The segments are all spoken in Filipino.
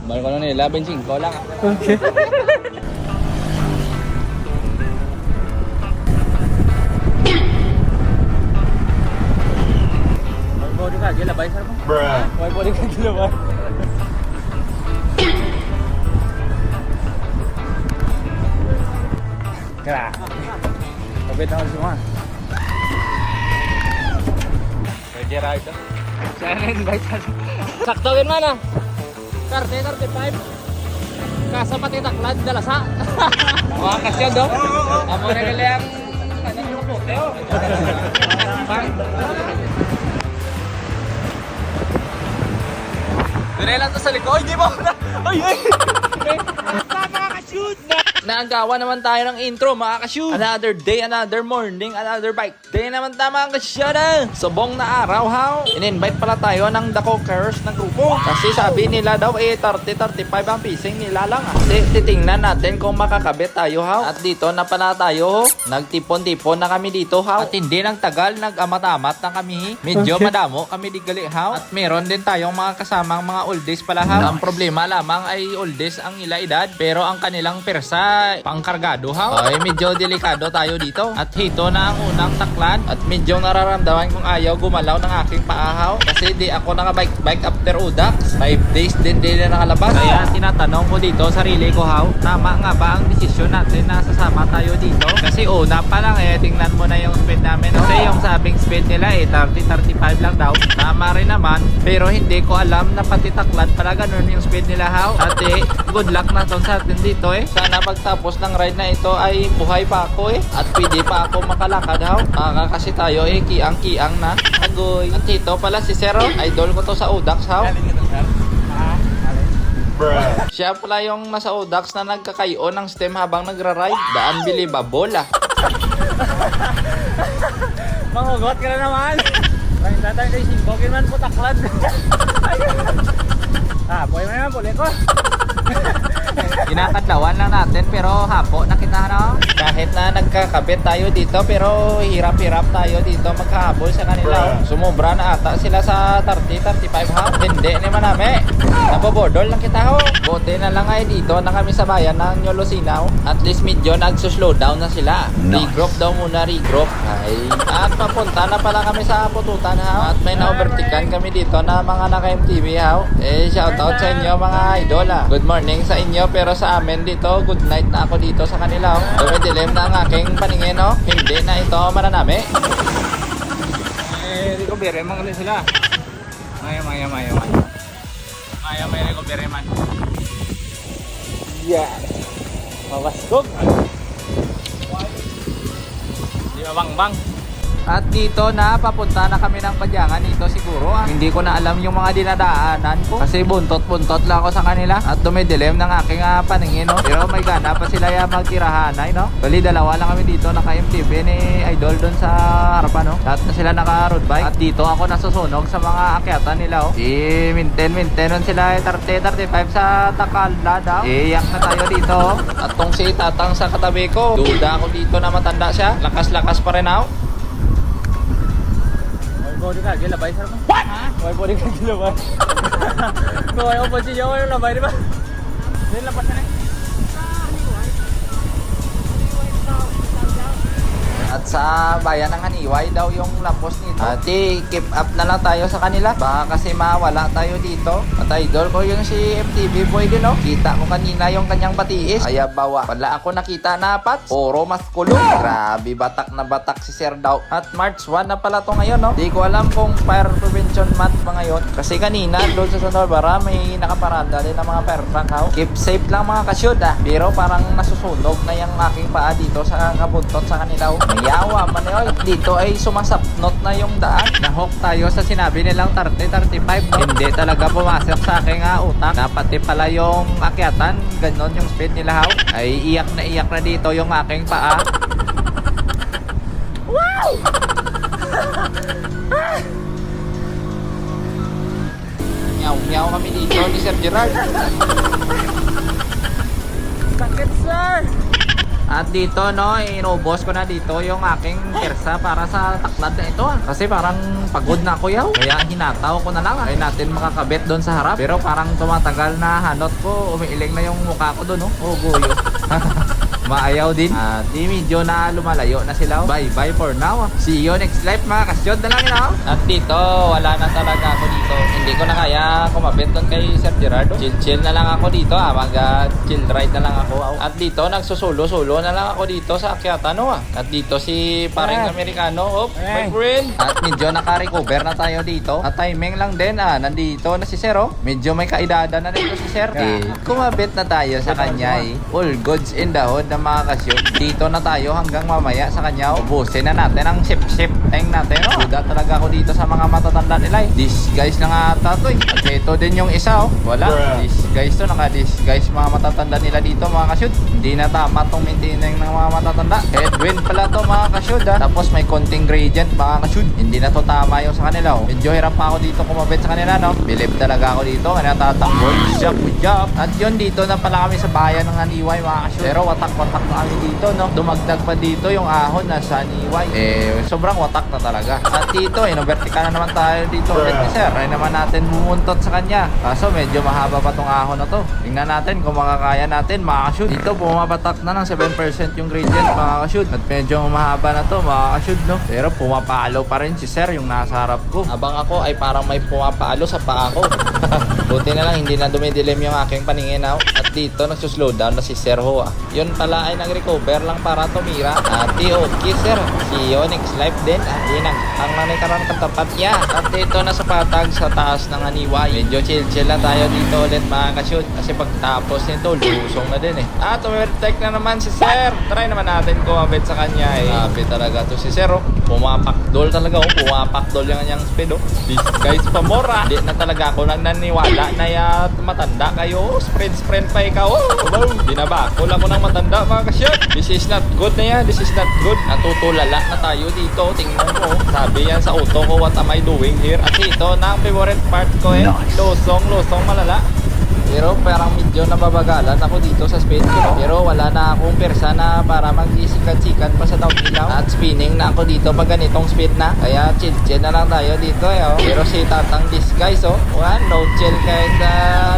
Balik ko na nila, 25 lang. Okay. Body ka, gilabay sir mo? Bruh. Why body ka gilabay? Kaya. Kapit ako semua. Pwede ra ito. Sana invite ka. Saktawin man ah. 35. Kasa pati taklad, dalasa. Mga kasya daw. Amo na nila yung anong yung puteo. Dire lang to sa likod. Di ba? Ay, ay! Makakashoot! Naagawa naman tayo ng intro, makakashoot! Another day, another morning, another bike day naman tama ang kasyada! Subong na araw, how? In-invite pala tayo ng The Cookers ng grupo. Kasi sabi nila daw, 30-35 ang pising nila lang. Kasi titingnan natin kung makakabit tayo, how? At dito na pala tayo, ho. Nagtipon-tipon na kami dito, how? At hindi nang tagal, nag-amat-amat na kami. Medyo madamo kami di gali, how? At meron din tayong mga kasamang mga oldies pala, how? Ang problema lamang ay oldies ang ila edad, pero ang kanilang persa pangkargado, how? Ay medyo delikado tayo dito. At hito na ang unang taklan at medyo nararamdaman kung ayaw gumalaw ng aking paahaw kasi di ako nakabike after Udax. 5 days din na nakalabas. Kaya tinatanong ko dito sarili ko, how? Tama nga ba ang desisyon natin na sasama tayo dito? Kasi una pa lang tingnan mo na yung speed namin. Kasi yung sabing speed nila 30-35 lang daw. Tama rin naman, pero hindi ko alam na pati taklan pala ganun yung speed nila, how? At good luck na to sa atin dito Sana pagtapos ng ride na ito ay buhay pa ako at pwede pa ako makalakad, how? Kasi tayo kiang-kiang na. Agoy. At ito pala si Sir, idol ko to sa Udax, how? Bruh. Siya pala yung nasa Udax na nagkakayo ng stem habang nagra-ride. The unbelievable, Manghugot ka na naman. Mahin tatay na isimbogin man po taklad. Boy mo naman puli ko. Kinakadlawan lang natin pero hapo nakita no? Kahit na nagkakabit tayo dito pero hirap-hirap tayo dito magkahabol sa kanila. Sumubra na ata sila sa 30-35 ha. Hindi naman namin. Napabordol lang kita ho. Buti na lang ay dito na kami sa bayan ng Nyolosinaw. At least medyo nagsuslow down na sila. Regroup daw muna, regroup. Ay. At papunta na pala kami sa pututan ha. At may na-overtikan kami dito na mga naka-MTV ha. Shoutout sa inyo mga idol ha. Good morning sa inyo pero sa amin dito, good night na ako dito sa kanila. Dumidilim na ang aking paningin. Hindi na ito maranami. Recovery man kasi sila. Maya recovery man. Yeah. Mawaskog. Di ba bang? At dito na papunta na kami ng Badyangan dito siguro. Hindi ko na alam yung mga dinadaanan ko kasi buntot-buntot lang ako sa kanila at dumidilim ng aking paningin Pero may gana pa sila yung magtirahanay Bali dalawa lang kami dito naka-MTV ni Idol doon sa harapan Lahat na sila naka-road bike at dito ako nasusunog sa mga akyatan nila Minten sila 30-35 sa Takalda daw. Iyak na tayo dito At tong si Tatang sa katabi ko, duda ako dito na matanda siya. Lakas-lakas pa rin Body ka, gilabay sir mo? What? Why body ka gilabay? Kung ayaw po siya, ayaw labay, di ba? Hindi, labas na At sa bayan ng Haniway daw yung lampos nito. At keep up na lang tayo sa kanila. Baka kasi mawala tayo dito. At idol ko yung si MTV boy din Kita ko kanina yung kanyang batiis. Kaya bawa. Wala ako nakita na apat. Puro mas kulong. Grabe batak na batak si Sir daw. At March 1 na pala to ngayon Di ko alam kung fire prevention month pa ngayon. Kasi kanina doon sa San Barbara may nakaparanda din ng mga fire truck Keep safe lang mga kasyod Pero parang nasusunog na yung aking paa dito sa kabuntot sa kanila Yawa man dito ay sumasapnot na yung daan. Nahok tayo sa sinabi nilang 30-35 Hindi talaga pumasok sa aking utak na pati pala yung akyatan ganon yung speed nila Ay iyak na dito yung aking paa. Wow! Nyaw kami dito ni Sir Gerard. Sakit sir! At dito no, inubos ko na dito yung aking persa para sa taklad na ito Kasi parang pagod na ako yaw. Kaya hinataw ko na lang Ay natin makakabit doon sa harap. Pero parang tumatagal na hanot ko. Umiiling na yung mukha ko doon oh guyo. Maayaw din. Di medyo na lumalayo na sila. Bye bye for now. See you next life mga kasyod na lang yun. At dito, wala na talaga ako dito. Hindi ko na kaya kumabit doon kay Sir Gerardo. Chill na lang ako dito Mag chill ride na lang ako. At dito, nagsusulo-sulo na lang ako dito sa Akyatano At dito si paring Amerikano. My friend. At medyo naka-recover na tayo dito. At timing lang din. Nandito na si Sir Medyo may kaedada na dito si Sir. Kumabit na tayo sa kanya All goods in the hood na mga kasyod. Dito na tayo hanggang mamaya sa kanya. Ubusin na natin ang sip-sip tank natin. Duda talaga ako dito sa mga matatanda nila Disguise na nga ata to At ito din yung isa Wala. Disguise to. Naka-disguise mga matatanda nila dito mga kasyod. Hindi na tama tong maintaining ng mga matatanda. Headwind pala to mga kasyod Tapos may konting gradient mga kasyod. Hindi na to tama yung sa kanila Medyo hirap pa ako dito kumabit sa kanila Believe talaga ako dito. Kaya natatakbo. Job. At yun dito na pala kami sa bayan ng Aniway mga kasyod. Pero watak na kami dito Dumagdag pa dito yung ahon na sa Aniway sobrang watak na talaga. At dito vertical na naman tayo dito ulit ni Sir. Ay naman natin bumuntot sa kanya. Kaso medyo mahaba pa tong ahon na to. Tingnan natin kung makakaya natin mga kashoot. Dito pumapatak na ng 7% yung gradient mga kashoot. At medyo mahaba na to mga kashoot Pero pumapalo pa rin si Sir yung nasa harap ko. Habang ako ay parang may pumapalo sa paa ko. Buti na lang hindi na dumidilim yung aking paningin At dito nagsuslow down na si Sir Ho Yun pala ay nag-recover lang para tumira. At okay Sir. See you next life din. Ang nanikaroon katapat niya. At dito na sa patag sa taas ng Aniway. Medyo chill na tayo dito ulit mga kashoot. Kasi pagtapos nito lusong na din At overtake na naman si Sir. Try naman natin kumabit sa kanya Grabe talaga to si Sir Pumapakdol talaga Pumapakdol yung kanyang speed This guys pamora. Hindi na talaga ako naniwala na matanda kayo. Sprint pa ikaw Binabakol ako ng matanda mga kashoot. This is not good na yan. This is not good. Natutulala na tayo dito. Tingnan mo Sabi yan sa auto ko, what am I doing here? At ito na ang favorite part ko Losong malala. Pero parang medyo nababagalan ako dito sa speed ko Pero wala na akong persa na para mag-isikat-sikat pa sa downhill At spinning na ako dito pag ganitong speed na. Kaya chill na lang tayo dito Pero si Tatang Disguise no chill kahit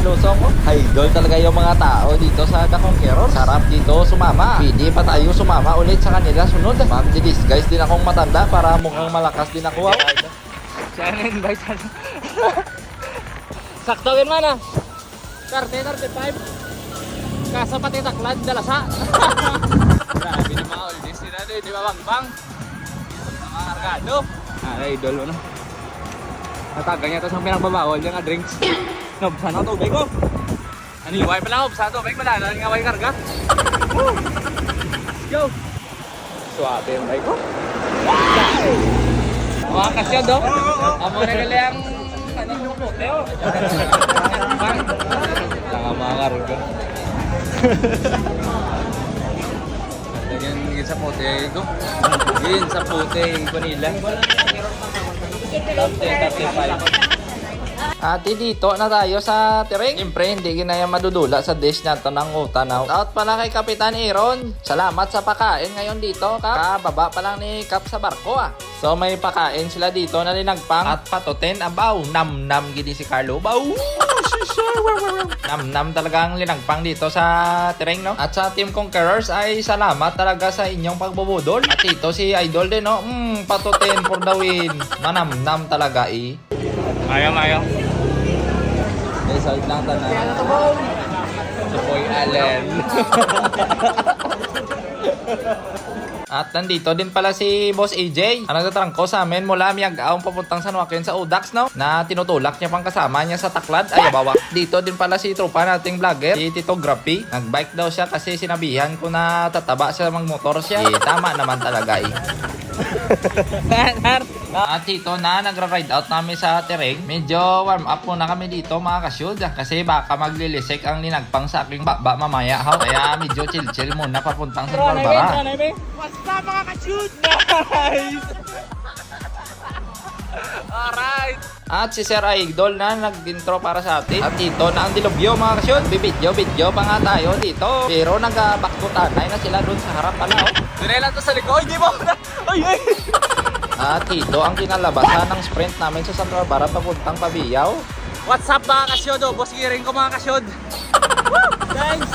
lusong Idol talaga yung mga tao dito sa The Conqueror. Sarap dito sumama. Pwede pa tayo sumama ulit sa kanila sunod. Mag-disguise din akong matanda para mukhang malakas din ako Saktawin man 35 Kasa pati taklad dalasa. Grabe ni mga oldies nila di ba bangbang mga kargado idol mo natagang niya ito sa pinagbabawal yung drinks nobsan ako tubig ko Aniway pa lang nobsan tubig malala nga way karga let's go suwabe yung bike ko mga kasya amo na gali ang tanga mga karga Gin sa puti ko. Gin sa puti ko nila. At dito na tayo sa tereng. Siyempre hindi ginaya madudula sa dish na to ng utanaw. Out pala kay Kapitan Aaron. Salamat sa pakain ngayon dito Kap. Kababa pa lang ni Kap sa barko So may pakain sila dito na linagpang at patutin abaw. Nam gidi si Carlo. Baw. Nam talaga ang linagpang dito sa tereng At sa Team Conquerors ay salamat talaga sa inyong pagbubudol. At ito si Idol din patutin for the win. Manam talaga Ayaw. Side lang tanan. Supoy Allen. At nandito din pala si Boss AJ. Ang nagtatrangko sa amin mula Miagaon papuntang San Joaquin sa Udax na tinutulak niya pang kasama niya sa taklad. Ay bawa. Dito din pala si tropa nating vlogger, si Tito Grappy. Nagbike daw siya kasi sinabihan ko na tataba siya magmotor siya. Tama naman talaga At dito na nagra-ride out namin sa tereng. Medyo warm up muna kami dito mga kasyud. Kasi baka maglilisik ang linagpang sa aking baba mamaya Kaya medyo chill muna papuntang San Barbara. Basta mga ka-shoot! Nice! Alright. At si Sir Idol na nag-intro para sa atin. At dito na ang dilubyo mga kasyon. Bibidyo pa nga tayo dito. Pero nag-baktutanay na sila dun sa harap pala oh. Dinelan to sa likod. Di ba? Ay, ay. At dito ang kinalabasan ng sprint namin sa Santa Barbara papuntang Pabiyaw. What's up mga kasyod? Oh, boss giring ko mga kasyod. Guys.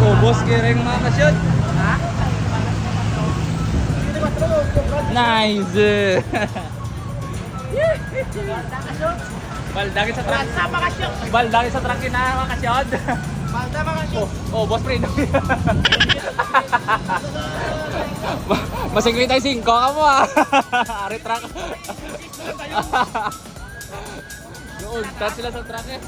Oh, boss giring mga kasyod. Nice. Baldagin sa truck. Baldagin sa truck na mga kasyod. Oh, boss friend. Masingli tayo 5 ka mo ah. Ari truck. Doon, tat sila sa truck eh.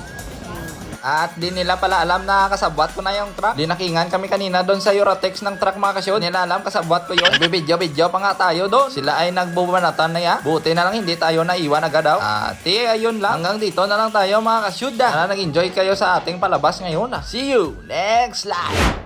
At di nila pala alam na kasabwat ko na yung truck. Dinakingan kami kanina doon sa Eurotex ng truck mga kasyon. Di nila alam kasabwat ko yun. Bibidyo pa nga tayo doon. Sila ay nagbubanatan na ya. Buti na lang hindi tayo naiwan agad daw. At ayun lang. Hanggang dito na lang tayo mga kasyuda. Sana nag-enjoy kayo sa ating palabas ngayon. See you next live.